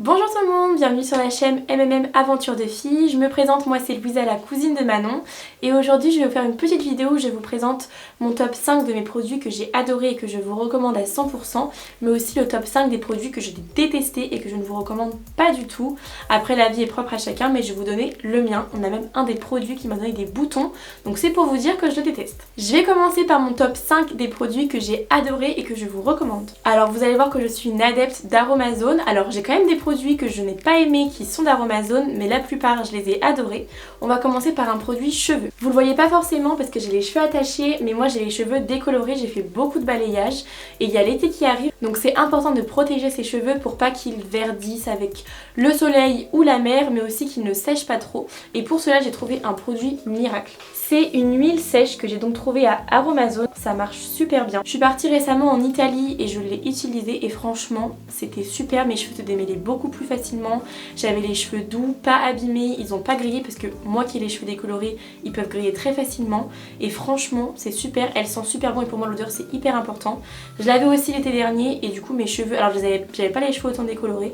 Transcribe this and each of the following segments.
Bonjour tout le monde, bienvenue sur la chaîne MMM Aventure de filles. Je me présente, moi c'est Louisa, la cousine de Manon. Et aujourd'hui je vais vous faire une petite vidéo où je vous présente mon top 5 de mes produits que j'ai adoré et que je vous recommande à 100%. Mais aussi le top 5 des produits que j'ai détestés et que je ne vous recommande pas du tout. Après la vie est propre à chacun mais je vais vous donner le mien. On a même un des produits qui m'a donné des boutons. Donc c'est pour vous dire que je le déteste. Je vais commencer par mon top 5 des produits que j'ai adoré et que je vous recommande. Alors vous allez voir que je suis une adepte d'Aromazone. Alors j'ai quand même des produits que je n'ai pas aimés qui sont d'Aromazone, mais la plupart je les ai adorés. On va commencer par un produit cheveux. Vous le voyez pas forcément parce que j'ai les cheveux attachés, mais moi j'ai les cheveux décolorés, j'ai fait beaucoup de balayage et il y a l'été qui arrive, donc c'est important de protéger ses cheveux pour pas qu'ils verdissent avec le soleil ou la mer, mais aussi qu'ils ne sèchent pas trop. Et pour cela j'ai trouvé un produit miracle. C'est une huile sèche que j'ai donc trouvée à Aromazone, ça marche super bien. Je suis partie récemment en Italie et je l'ai utilisée et franchement c'était super, mes cheveux se démêlaient beaucoup plus facilement. J'avais les cheveux doux, pas abîmés, ils ont pas grillé parce que moi qui ai les cheveux décolorés, ils peuvent griller très facilement. Et franchement c'est super, elle sent super bon et pour moi l'odeur c'est hyper important. Je l'avais aussi l'été dernier et du coup mes cheveux, alors j'avais pas les cheveux autant décolorés,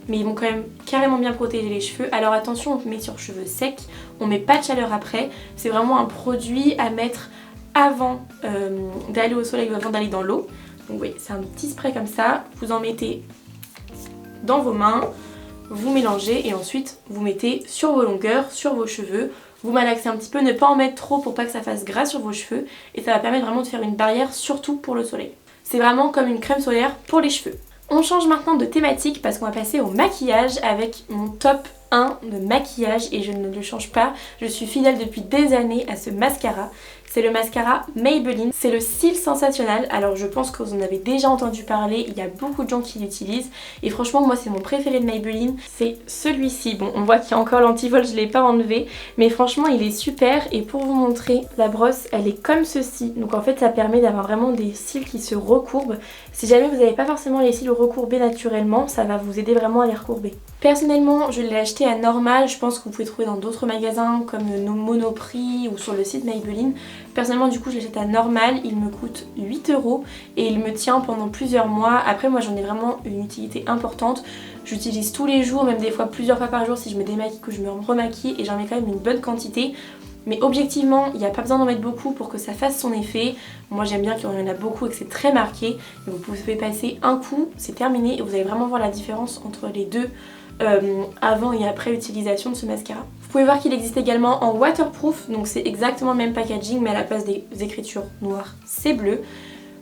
mais ils vont quand même carrément bien protéger les cheveux. Alors attention, on met sur cheveux secs, on met pas de chaleur après. C'est vraiment un produit à mettre avant d'aller au soleil ou avant d'aller dans l'eau. Donc oui, c'est un petit spray comme ça, vous en mettez dans vos mains, vous mélangez et ensuite vous mettez sur vos longueurs, sur vos cheveux. Vous malaxez un petit peu, ne pas en mettre trop pour pas que ça fasse gras sur vos cheveux et ça va permettre vraiment de faire une barrière surtout pour le soleil. C'est vraiment comme une crème solaire pour les cheveux. On change maintenant de thématique parce qu'on va passer au maquillage avec mon top 1 de maquillage et je ne le change pas. Je suis fidèle depuis des années à ce mascara. C'est le mascara Maybelline, c'est le cils sensationnel. Alors je pense que vous en avez déjà entendu parler, il y a beaucoup de gens qui l'utilisent et franchement moi c'est mon préféré de Maybelline, c'est celui-ci. Bon on voit qu'il y a encore l'antivol, je ne l'ai pas enlevé, mais franchement il est super. Et pour vous montrer, la brosse elle est comme ceci, donc en fait ça permet d'avoir vraiment des cils qui se recourbent. Si jamais vous n'avez pas forcément les cils recourbés naturellement, ça va vous aider vraiment à les recourber. Personnellement je l'ai acheté à Normal, je pense que vous pouvez trouver dans d'autres magasins comme Monoprix ou sur le site Maybelline. Personnellement du coup je l'achète à Normal, il me coûte 8 € et il me tient pendant plusieurs mois. Après moi j'en ai vraiment une utilité importante, j'utilise tous les jours, même des fois plusieurs fois par jour si je me démaquille ou je me remaquille et j'en mets quand même une bonne quantité. Mais objectivement, il n'y a pas besoin d'en mettre beaucoup pour que ça fasse son effet. Moi j'aime bien qu'il y en a beaucoup et que c'est très marqué. Vous pouvez passer un coup, c'est terminé et vous allez vraiment voir la différence entre les deux avant et après utilisation de ce mascara. Vous pouvez voir qu'il existe également en waterproof, donc c'est exactement le même packaging mais à la place des écritures noires c'est bleu.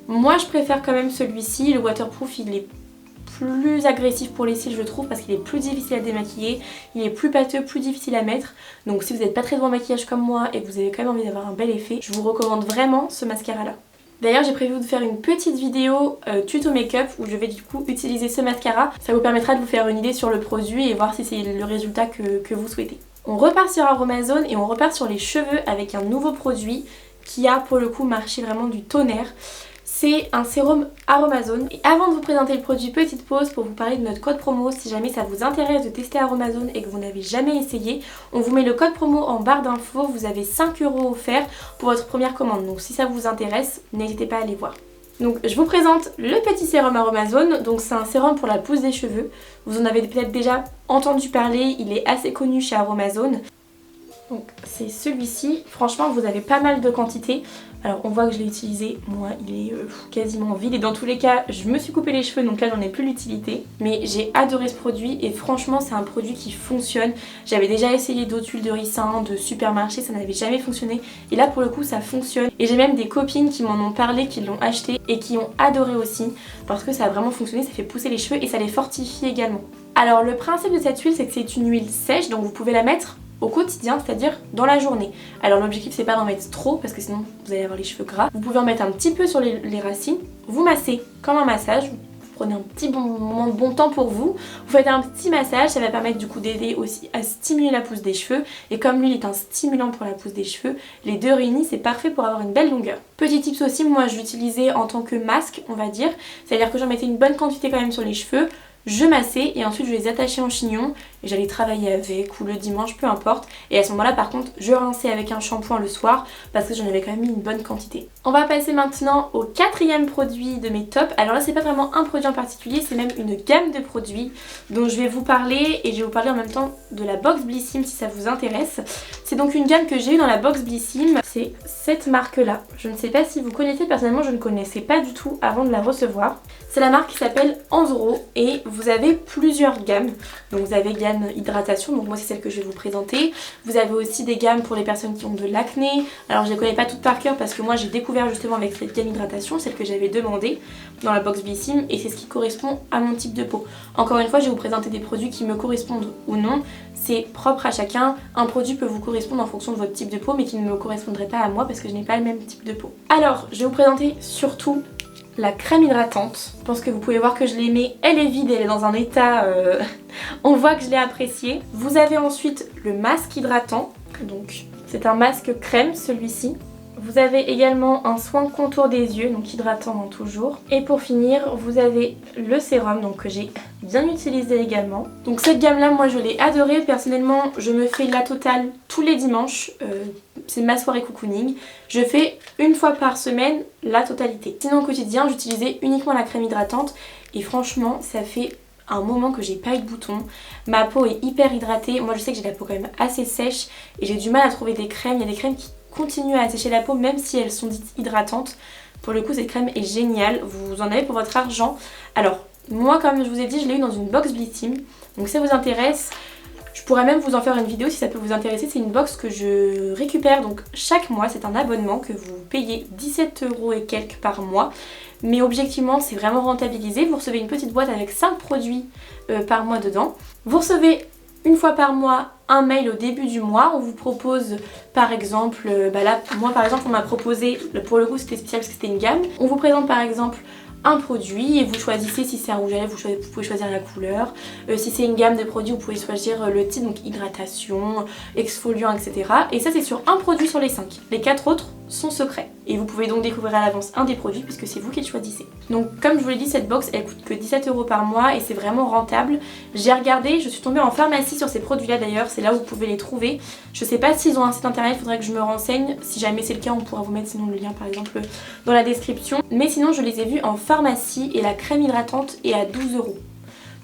Moi je préfère quand même celui-ci, le waterproof il est plus agressif pour les cils je trouve parce qu'il est plus difficile à démaquiller, il est plus pâteux, plus difficile à mettre. Donc si vous n'êtes pas très bon en maquillage comme moi et que vous avez quand même envie d'avoir un bel effet, je vous recommande vraiment ce mascara là. D'ailleurs j'ai prévu de faire une petite vidéo tuto make-up où je vais du coup utiliser ce mascara. Ça vous permettra de vous faire une idée sur le produit et voir si c'est le résultat que vous souhaitez. On repart sur Aromazone et on repart sur les cheveux avec un nouveau produit qui a pour le coup marché vraiment du tonnerre. C'est un sérum Aromazone. Et avant de vous présenter le produit, petite pause pour vous parler de notre code promo. Si jamais ça vous intéresse de tester Aromazone et que vous n'avez jamais essayé, on vous met le code promo en barre d'infos. Vous avez 5 € offerts pour votre première commande. Donc si ça vous intéresse, n'hésitez pas à aller voir. Donc je vous présente le petit sérum Aromazone. Donc c'est un sérum pour la pousse des cheveux. Vous en avez peut-être déjà entendu parler, il est assez connu chez Aromazone. Donc c'est celui-ci, franchement vous avez pas mal de quantité. Alors on voit que je l'ai utilisé, moi il est quasiment vide et dans tous les cas je me suis coupé les cheveux donc là j'en ai plus l'utilité. Mais j'ai adoré ce produit et franchement c'est un produit qui fonctionne. J'avais déjà essayé d'autres huiles de ricin, de supermarché, ça n'avait jamais fonctionné. Et là pour le coup ça fonctionne. Et j'ai même des copines qui m'en ont parlé, qui l'ont acheté et qui ont adoré aussi. Parce que ça a vraiment fonctionné, ça fait pousser les cheveux et ça les fortifie également. Alors le principe de cette huile c'est que c'est une huile sèche donc vous pouvez la mettre au quotidien, c'est-à-dire dans la journée. Alors l'objectif c'est pas d'en mettre trop parce que sinon vous allez avoir les cheveux gras. Vous pouvez en mettre un petit peu sur les racines, vous massez comme un massage, vous prenez un petit moment de bon temps pour vous, vous faites un petit massage, ça va permettre du coup d'aider aussi à stimuler la pousse des cheveux et comme l'huile est un stimulant pour la pousse des cheveux, les deux réunis c'est parfait pour avoir une belle longueur. Petit tips aussi, moi je l'utilisais en tant que masque on va dire, c'est-à-dire que j'en mettais une bonne quantité quand même sur les cheveux. je massais et ensuite je les attachais en chignon et j'allais travailler avec ou le dimanche, peu importe. Et à ce moment là par contre je rinçais avec un shampoing le soir parce que j'en avais quand même mis une bonne quantité. On va passer maintenant au quatrième produit de mes tops. Alors là c'est pas vraiment un produit en particulier, c'est même une gamme de produits dont je vais vous parler et je vais vous parler en même temps de la box Blissim si ça vous intéresse. C'est donc une gamme que j'ai eue dans la box Blissim, c'est cette marque là. Je ne sais pas si vous connaissez, personnellement je ne connaissais pas du tout avant de la recevoir. C'est la marque qui s'appelle Anzro et vous avez plusieurs gammes. Donc vous avez gamme hydratation, donc moi c'est celle que je vais vous présenter. Vous avez aussi des gammes pour les personnes qui ont de l'acné. Alors je ne les connais pas toutes par cœur parce que moi j'ai découvert justement avec cette gamme hydratation, celle que j'avais demandée dans la box Blissim et c'est ce qui correspond à mon type de peau. Encore une fois je vais vous présenter des produits qui me correspondent ou non. C'est propre à chacun, un produit peut vous correspondre en fonction de votre type de peau mais qui ne me correspondrait pas à moi parce que je n'ai pas le même type de peau. Alors je vais vous présenter surtout la crème hydratante. Je pense que vous pouvez voir que je l'ai mis, elle est vide, elle est dans un état... on voit que je l'ai appréciée. Vous avez ensuite le masque hydratant, donc c'est un masque crème celui-ci. Vous avez également un soin contour des yeux, donc hydratant toujours. Et pour finir, vous avez le sérum, donc que j'ai bien utilisé également. Donc cette gamme là, moi je l'ai adorée. Personnellement, je me fais la totale tous les dimanches. C'est ma soirée cocooning. Je fais une fois par semaine la totalité. Sinon au quotidien, j'utilisais uniquement la crème hydratante. Et franchement, ça fait un moment que j'ai pas eu de boutons. Ma peau est hyper hydratée. Moi je sais que j'ai la peau quand même assez sèche. Et j'ai du mal à trouver des crèmes. Il y a des crèmes qui continuent à assécher la peau même si elles sont dites hydratantes. Pour le coup cette crème est géniale, vous en avez pour votre argent. Alors moi comme je vous ai dit je l'ai eu dans une box Blissim, donc si ça vous intéresse je pourrais même vous en faire une vidéo si ça peut vous intéresser. C'est une box que je récupère donc chaque mois, c'est un abonnement que vous payez 17 € et quelques par mois. Mais objectivement c'est vraiment rentabilisé, vous recevez une petite boîte avec 5 produits par mois dedans. Vous recevez une fois par mois un mail au début du mois, on vous propose par exemple, là moi par exemple on m'a proposé, pour le coup c'était spécial parce que c'était une gamme, on vous présente par exemple un produit et vous choisissez si c'est un rouge à lèvres, vous pouvez choisir la couleur, si c'est une gamme de produits vous pouvez choisir le titre, donc hydratation, exfoliant, etc. Et ça c'est sur un produit sur les 5, les 4 autres sont secrets. Et vous pouvez donc découvrir à l'avance un des produits puisque c'est vous qui le choisissez. Donc comme je vous l'ai dit, cette box elle coûte que 17 € par mois et c'est vraiment rentable. J'ai regardé, je suis tombée en pharmacie sur ces produits là d'ailleurs, c'est là où vous pouvez les trouver. Je sais pas s'ils ont un site internet, il faudrait que je me renseigne. Si jamais c'est le cas on pourra vous mettre sinon le lien par exemple dans la description. Mais sinon je les ai vus en pharmacie et la crème hydratante est à 12 €.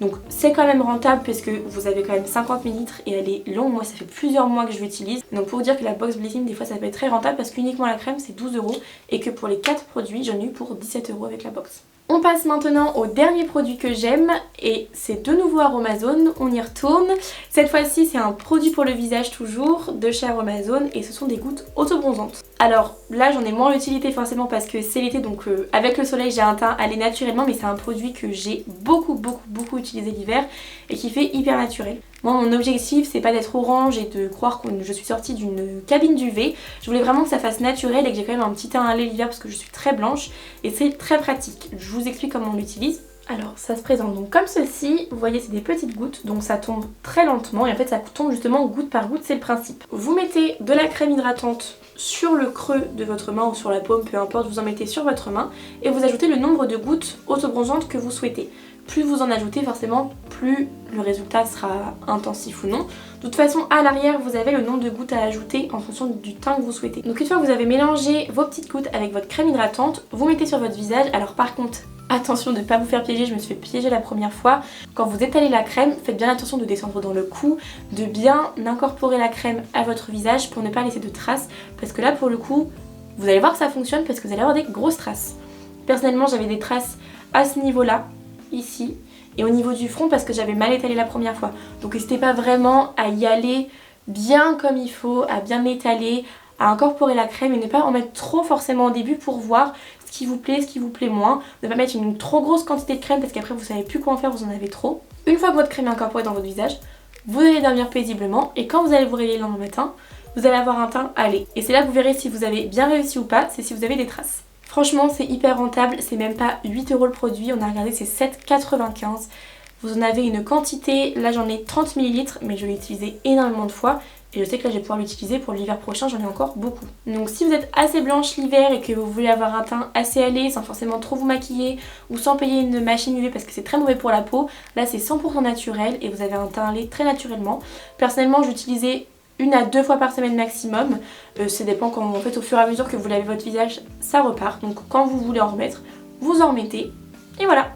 Donc c'est quand même rentable parce que vous avez quand même 50 ml et elle est longue, moi ça fait plusieurs mois que je l'utilise. Donc pour vous dire que la box Blissim des fois ça peut être très rentable parce qu'uniquement la crème c'est 12 € et que pour les 4 produits j'en ai eu pour 17 € avec la box. On passe maintenant au dernier produit que j'aime et c'est de nouveau Aromazone, on y retourne. Cette fois-ci c'est un produit pour le visage toujours de chez Aromazone et ce sont des gouttes auto-bronzantes. Alors là j'en ai moins l'utilité forcément parce que c'est l'été donc avec le soleil j'ai un teint allé naturellement mais c'est un produit que j'ai beaucoup utilisé l'hiver et qui fait hyper naturel. Moi mon objectif c'est pas d'être orange et de croire que je suis sortie d'une cabine d'UV. Je voulais vraiment que ça fasse naturel et que j'ai quand même un petit teint allé l'hiver parce que je suis très blanche et c'est très pratique. Je vous explique comment on l'utilise. Alors ça se présente donc comme ceci, vous voyez c'est des petites gouttes donc ça tombe très lentement et en fait ça tombe justement goutte par goutte, c'est le principe. Vous mettez de la crème hydratante sur le creux de votre main ou sur la paume, peu importe, vous en mettez sur votre main et vous ajoutez le nombre de gouttes auto-bronzantes que vous souhaitez. Plus vous en ajoutez forcément, plus le résultat sera intensif ou non. De toute façon à l'arrière vous avez le nombre de gouttes à ajouter en fonction du teint que vous souhaitez. Donc une fois que vous avez mélangé vos petites gouttes avec votre crème hydratante, vous mettez sur votre visage. Alors par contre attention de ne pas vous faire piéger, je me suis fait piéger la première fois. Quand vous étalez la crème, faites bien attention de descendre dans le cou, de bien incorporer la crème à votre visage pour ne pas laisser de traces. Parce que là pour le coup, vous allez voir que ça fonctionne parce que vous allez avoir des grosses traces. Personnellement j'avais des traces à ce niveau-là, ici, et au niveau du front parce que j'avais mal étalé la première fois. Donc n'hésitez pas vraiment à y aller bien comme il faut, à bien étaler, à incorporer la crème et ne pas en mettre trop forcément au début pour voir ce qui vous plaît moins. Ne pas mettre une trop grosse quantité de crème parce qu'après vous savez plus quoi en faire, vous en avez trop. Une fois que votre crème est incorporée dans votre visage, vous allez dormir paisiblement et quand vous allez vous réveiller le lendemain matin, vous allez avoir un teint allé. Et c'est là que vous verrez si vous avez bien réussi ou pas, c'est si vous avez des traces. Franchement c'est hyper rentable, c'est même pas 8 € le produit, on a regardé c'est 7,95 €. Vous en avez une quantité, là j'en ai 30 ml mais je l'ai utilisé énormément de fois. Et je sais que là je vais pouvoir l'utiliser pour l'hiver prochain, j'en ai encore beaucoup. Donc si vous êtes assez blanche l'hiver et que vous voulez avoir un teint assez allé sans forcément trop vous maquiller ou sans payer une machine UV parce que c'est très mauvais pour la peau, là c'est 100% naturel et vous avez un teint allé très naturellement. Personnellement j'utilisais 1 à 2 fois par semaine maximum, ça dépend quand en fait au fur et à mesure que vous lavez votre visage ça repart. Donc quand vous voulez en remettre, vous en remettez et voilà.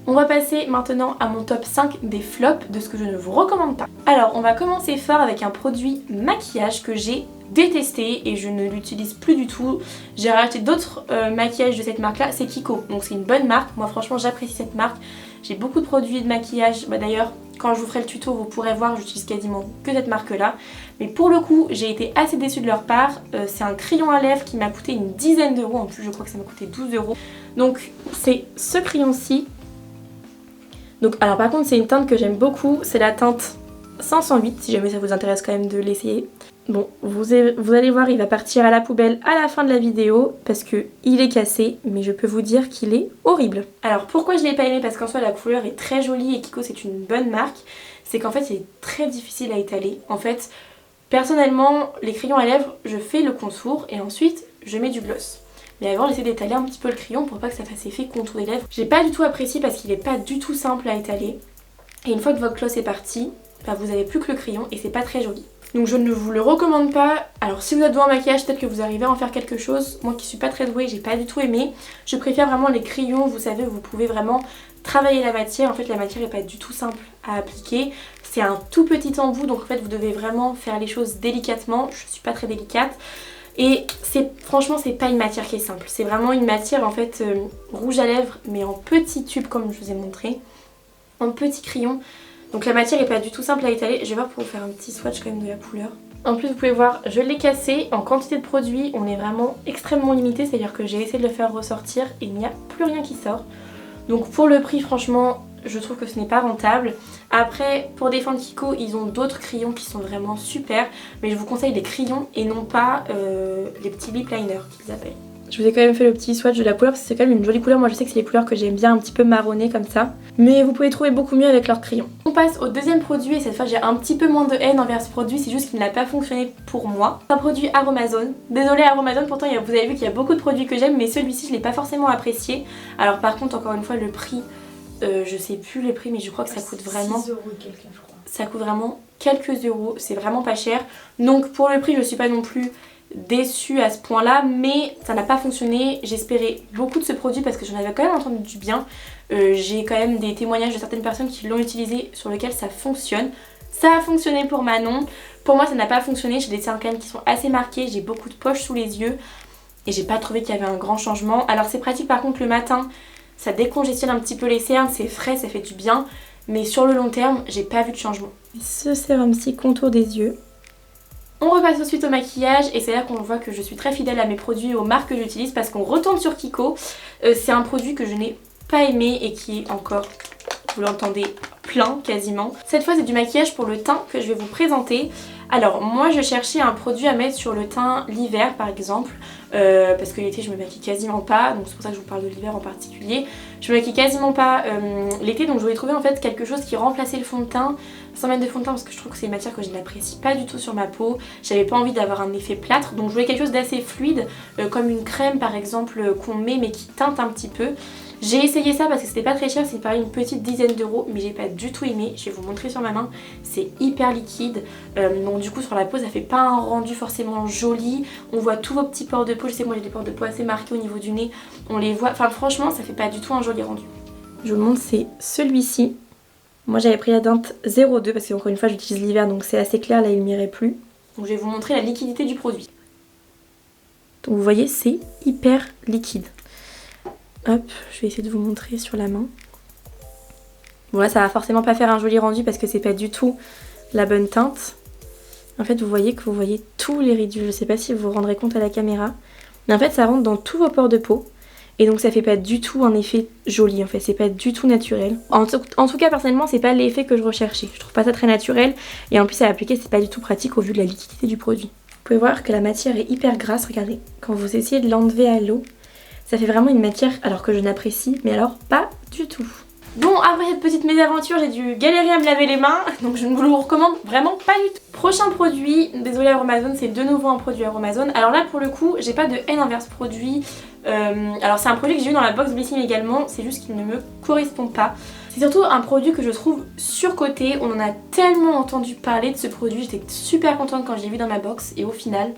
On va passer maintenant à mon top 5 des flops de ce que je ne vous recommande pas. Alors on va commencer fort avec un produit maquillage que j'ai détesté et je ne l'utilise plus du tout. J'ai racheté d'autres maquillages de cette marque là, c'est Kiko, donc c'est une bonne marque. Moi franchement j'apprécie cette marque. J'ai beaucoup de produits de maquillage, d'ailleurs quand je vous ferai le tuto vous pourrez voir j'utilise quasiment que cette marque là. Mais pour le coup j'ai été assez déçue de leur part. C'est un crayon à lèvres qui m'a coûté une dizaine d'euros, en plus je crois que ça m'a coûté 12 euros. Donc c'est ce crayon-ci. Donc alors par contre c'est une teinte que j'aime beaucoup, c'est la teinte 508 si jamais ça vous intéresse quand même de l'essayer. Bon vous allez voir il va partir à la poubelle à la fin de la vidéo parce que il est cassé mais je peux vous dire qu'il est horrible. Alors pourquoi je l'ai pas aimé? Parce qu'en soi la couleur est très jolie et Kiko c'est une bonne marque. C'est qu'en fait c'est très difficile à étaler. En fait personnellement les crayons à lèvres je fais le contour et ensuite je mets du gloss. Mais avant j'essaie d'étaler un petit peu le crayon pour pas que ça fasse effet contour des lèvres. J'ai pas du tout apprécié parce qu'il est pas du tout simple à étaler. Et une fois que votre gloss est parti, bah vous avez plus que le crayon et c'est pas très joli. Donc je ne vous le recommande pas. Alors si vous êtes doué en maquillage, peut-être que vous arrivez à en faire quelque chose. Moi qui suis pas très douée, j'ai pas du tout aimé. Je préfère vraiment les crayons, vous savez, où vous pouvez vraiment travailler la matière. En fait la matière est pas du tout simple à appliquer. C'est un tout petit embout donc en fait vous devez vraiment faire les choses délicatement. Je suis pas très délicate. Et franchement c'est pas une matière qui est simple, c'est vraiment une matière en fait rouge à lèvres mais en petits tubes comme je vous ai montré, en petits crayons. Donc la matière est pas du tout simple à étaler, je vais voir pour vous faire un petit swatch quand même de la couleur. En plus vous pouvez voir, je l'ai cassé, en quantité de produit on est vraiment extrêmement limité, c'est à dire que j'ai essayé de le faire ressortir et il n'y a plus rien qui sort. Donc pour le prix franchement je trouve que ce n'est pas rentable. Après pour défendre Kiko ils ont d'autres crayons qui sont vraiment super. Mais je vous conseille les crayons et non pas les petits lip liners qu'ils appellent. Je vous ai quand même fait le petit swatch de la couleur parce que c'est quand même une jolie couleur. Moi je sais que c'est les couleurs que j'aime bien un petit peu marronnées comme ça. Mais vous pouvez trouver beaucoup mieux avec leurs crayons. On passe au deuxième produit et cette fois j'ai un petit peu moins de haine envers ce produit. C'est juste qu'il n'a pas fonctionné pour moi. C'est un produit Aromazone. Désolée Aromazone, pourtant vous avez vu qu'il y a beaucoup de produits que j'aime mais celui-ci je l'ai pas forcément apprécié. Alors par contre encore une fois le prix... je sais plus les prix mais je crois que ça coûte vraiment 6 € et quelques je crois. Ça coûte vraiment quelques euros, c'est vraiment pas cher. Donc pour le prix je suis pas non plus déçue à ce point là, mais ça n'a pas fonctionné. J'espérais beaucoup de ce produit parce que j'en avais quand même entendu du bien. J'ai quand même des témoignages de certaines personnes qui l'ont utilisé sur lesquels ça fonctionne. Ça a fonctionné pour Manon, pour moi ça n'a pas fonctionné. J'ai des cernes quand même qui sont assez marquées, j'ai beaucoup de poches sous les yeux et j'ai pas trouvé qu'il y avait un grand changement. Alors c'est pratique par contre le matin, ça décongestionne un petit peu les cernes, c'est frais, ça fait du bien. Mais sur le long terme, j'ai pas vu de changement. Ce sérum-ci contour des yeux. On repasse ensuite au maquillage et c'est là qu'on voit que je suis très fidèle à mes produits et aux marques que j'utilise parce qu'on retourne sur Kiko. C'est un produit que je n'ai pas aimé et qui est encore, vous l'entendez, plein quasiment. Cette fois c'est du maquillage pour le teint que je vais vous présenter. Alors moi je cherchais un produit à mettre sur le teint l'hiver par exemple. Parce que l'été je me maquille quasiment pas, donc c'est pour ça que je vous parle de l'hiver en particulier. Je me maquille quasiment pas l'été, donc je voulais trouver en fait quelque chose qui remplaçait le fond de teint sans mettre de fond de teint parce que je trouve que c'est une matière que je n'apprécie pas du tout sur ma peau. J'avais pas envie d'avoir un effet plâtre, donc je voulais quelque chose d'assez fluide, comme une crème par exemple qu'on met mais qui teinte un petit peu. J'ai essayé ça parce que c'était pas très cher, c'est pareil une petite dizaine d'euros, mais j'ai pas du tout aimé. Je vais vous montrer sur ma main, c'est hyper liquide, donc du coup sur la peau ça fait pas un rendu forcément joli. On voit tous vos petits pores de peau, je sais que moi j'ai des pores de peau assez marqués au niveau du nez, on les voit, enfin franchement ça fait pas du tout un joli rendu. Je vous le montre, c'est celui-ci. Moi j'avais pris la teinte 02 parce que encore une fois j'utilise l'hiver donc c'est assez clair, là il m'irait plus. Donc je vais vous montrer la liquidité du produit. Donc vous voyez c'est hyper liquide. Hop, je vais essayer de vous montrer sur la main. Bon là ça va forcément pas faire un joli rendu parce que c'est pas du tout la bonne teinte. En fait vous voyez tous les ridules, je sais pas si vous vous rendrez compte à la caméra. Mais en fait ça rentre dans tous vos pores de peau. Et donc ça fait pas du tout un effet joli en fait, c'est pas du tout naturel. En tout cas personnellement c'est pas l'effet que je recherchais. Je trouve pas ça très naturel et en plus à appliquer c'est pas du tout pratique au vu de la liquidité du produit. Vous pouvez voir que la matière est hyper grasse, regardez. Quand vous essayez de l'enlever à l'eau, ça fait vraiment une matière alors que je n'apprécie mais alors pas du tout. Bon, après cette petite mésaventure, j'ai dû galérer à me laver les mains, donc je ne vous le recommande vraiment pas du tout. Prochain produit, désolé Aromazone, c'est de nouveau un produit Aromazone. Alors là pour le coup, j'ai pas de haine envers ce produit. Alors c'est un produit que j'ai eu dans la box Blissing également, c'est juste qu'il ne me correspond pas. C'est surtout un produit que je trouve surcoté, on en a tellement entendu parler de ce produit, j'étais super contente quand je l'ai vu dans ma box et au final,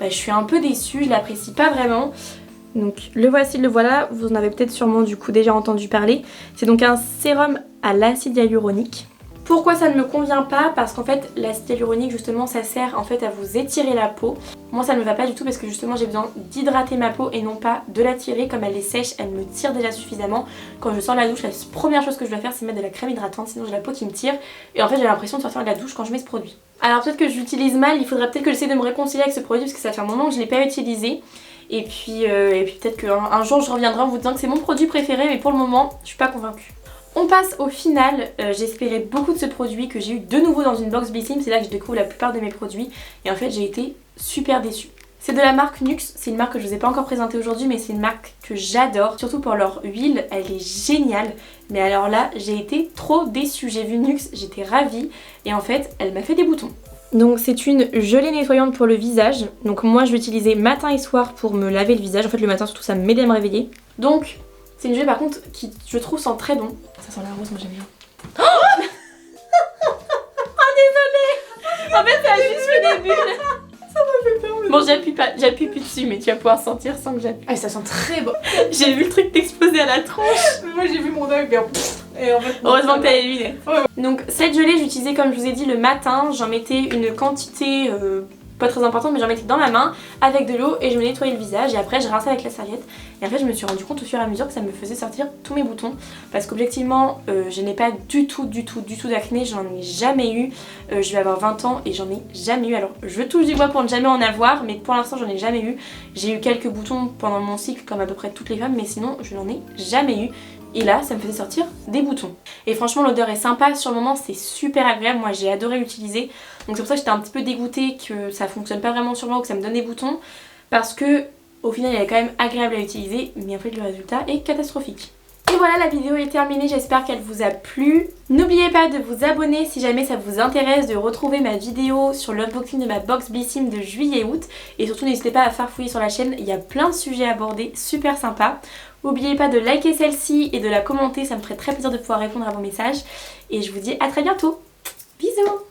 je suis un peu déçue, je l'apprécie pas vraiment. Donc le voici, le voilà, vous en avez peut-être sûrement du coup déjà entendu parler. C'est donc un sérum à l'acide hyaluronique. Pourquoi ça ne me convient pas? Parce qu'en fait l'acide hyaluronique justement ça sert en fait à vous étirer la peau. Moi ça ne me va pas du tout parce que justement j'ai besoin d'hydrater ma peau et non pas de la tirer. Comme elle est sèche, elle me tire déjà suffisamment. Quand je sors de la douche, la première chose que je dois faire c'est mettre de la crème hydratante, sinon j'ai la peau qui me tire. Et en fait j'ai l'impression de sortir de la douche quand je mets ce produit. Alors peut-être que je l'utilise mal, il faudrait peut-être que j'essaie de me réconcilier avec ce produit parce que ça fait un moment que je ne l'ai pas utilisé. Et puis peut-être qu'un jour je reviendrai en vous disant que c'est mon produit préféré, mais pour le moment je suis pas convaincue. On passe au final, j'espérais beaucoup de ce produit que j'ai eu de nouveau dans une box Blissing, c'est là que je découvre la plupart de mes produits et en fait j'ai été super déçue. C'est de la marque Nux, c'est une marque que je vous ai pas encore présentée aujourd'hui mais c'est une marque que j'adore, surtout pour leur huile, elle est géniale. Mais alors là j'ai été trop déçue, j'ai vu Nux, j'étais ravie et en fait elle m'a fait des boutons. Donc c'est une gelée nettoyante pour le visage, donc moi je l'utilisais matin et soir pour me laver le visage, en fait le matin surtout ça m'aidait à me réveiller. Donc c'est une gelée par contre qui je trouve sent très bon. Ça sent la rose, moi j'aime bien. Oh, désolée. En fait ça a juste fait des bulles. Ça m'a fait peur. Bon j'appuie plus dessus mais tu vas pouvoir sentir sans que j'appuie. Ah ça sent très bon. J'ai vu le truc t'exploser à la tronche. Moi j'ai vu mon œil bien. Et en fait, heureusement que t'as les lunettes. Ouais. Donc cette gelée j'utilisais comme je vous ai dit le matin, j'en mettais une quantité pas très importante mais j'en mettais dans ma main avec de l'eau et je me nettoyais le visage et après je rinçais avec la serviette et en fait je me suis rendu compte au fur et à mesure que ça me faisait sortir tous mes boutons parce qu'objectivement je n'ai pas du tout d'acné, j'en ai jamais eu, je vais avoir 20 ans et j'en ai jamais eu, alors je touche du bois pour ne jamais en avoir mais pour l'instant j'en ai jamais eu, j'ai eu quelques boutons pendant mon cycle comme à peu près toutes les femmes mais sinon je n'en ai jamais eu. Et là ça me faisait sortir des boutons. Et franchement l'odeur est sympa, sur le moment c'est super agréable, moi j'ai adoré l'utiliser. Donc c'est pour ça que j'étais un petit peu dégoûtée que ça fonctionne pas vraiment sur moi ou que ça me donne des boutons. Parce que au final elle est quand même agréable à utiliser, mais en fait le résultat est catastrophique. Et voilà, la vidéo est terminée, j'espère qu'elle vous a plu. N'oubliez pas de vous abonner si jamais ça vous intéresse, de retrouver ma vidéo sur l'unboxing de ma box Blissing de juillet-août. Et surtout n'hésitez pas à farfouiller sur la chaîne, il y a plein de sujets abordés, super sympas. N'oubliez pas de liker celle-ci et de la commenter, ça me ferait très plaisir de pouvoir répondre à vos messages. Et je vous dis à très bientôt. Bisous.